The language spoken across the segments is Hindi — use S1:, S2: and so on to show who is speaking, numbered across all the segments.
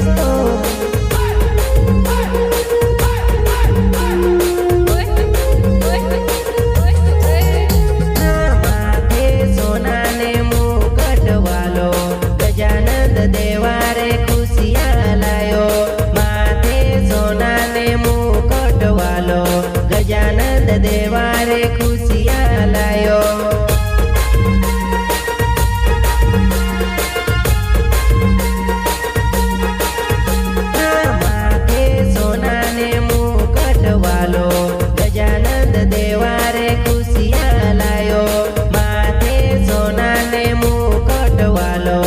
S1: दोस्तों। माथे सोनाने मुकुट वालो गजानंद देवा रे खुशियाँ लायो। माथे सोनाने मुकुट वालो गजानंद देवा रे खुशियाँ लायो। माथे सोनाने मुकुट वालो गजानंद देवा रे खुशियाँ लायो। माथे सोनाने मुकुट वालो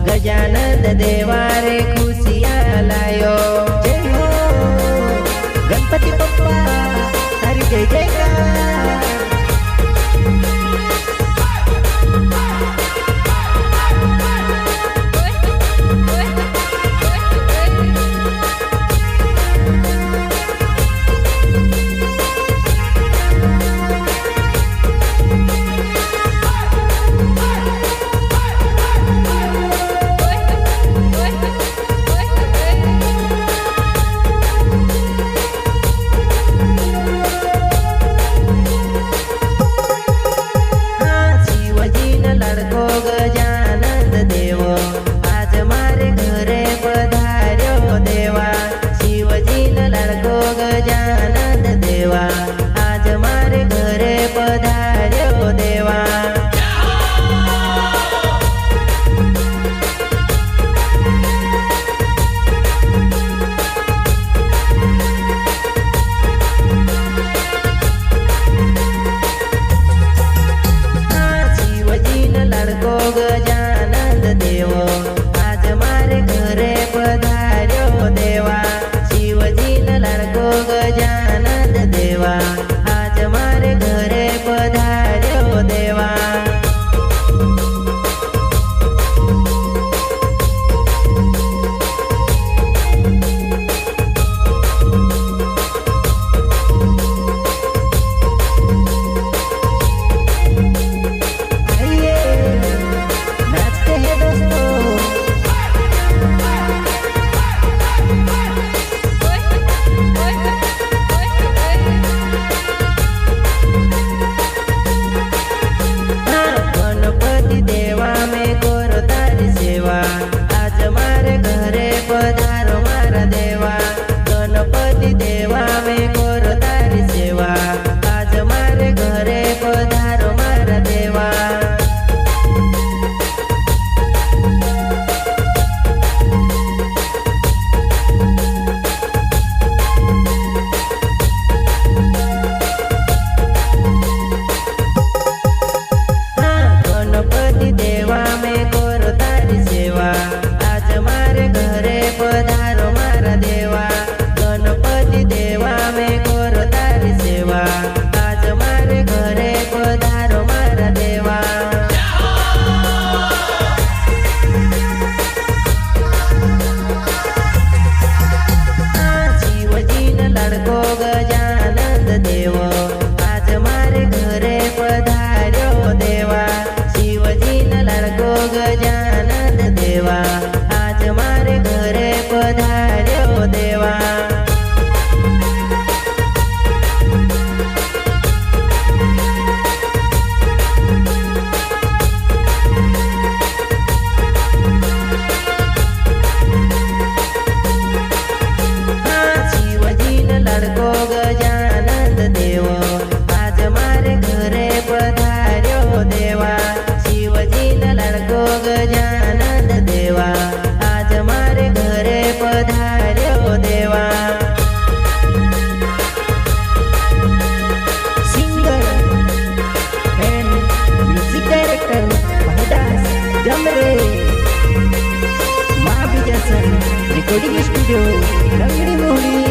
S1: गजानंद देवा रे खुशियाँ लायो। जय हो गणपति बप्पा तारी जय जयकार। गजानंद देव आज मारे घरे पधार्यो देवा। शिवजीन लाडको गजानंद देवा आज मारे घरे पधार्यो देवा। लाडको गजानंद देव आज मारे घरे पधार्यो देवा। शिवजीन लाडको गजानंद देवा आज मारे घरे पधार्यो देवा। आज मारे घरे पधारो मारा देवा। गणपति देवा में करो तारी सेवा आज मारे घरे पधारो मारा देवा। गणपति देवा में करो तारी सेवा आज मारे घरे पधारो मारा देवा। गणपति देवा में करो तारी सेवा आज मारे घरे पधारो मारा देवा। शिवजीन लाडको गजानंद देव आज मारे घरे पधार्यो देवा। शिवजीन लाडको गजानंद देवा आज मारे घरे पधार्यो देवा। शिवजीन लाडको गजानंद देव आज मारे घरे पधार्यो देवा। शिवजीन लाडको गजानंद देवा आज मारे घरे पधार्यो देवा। Singer and music director Bhaidas जमरे माँ बिजासन रिकॉर्डिंग स्टूडियो रंगड़ी मोहनी।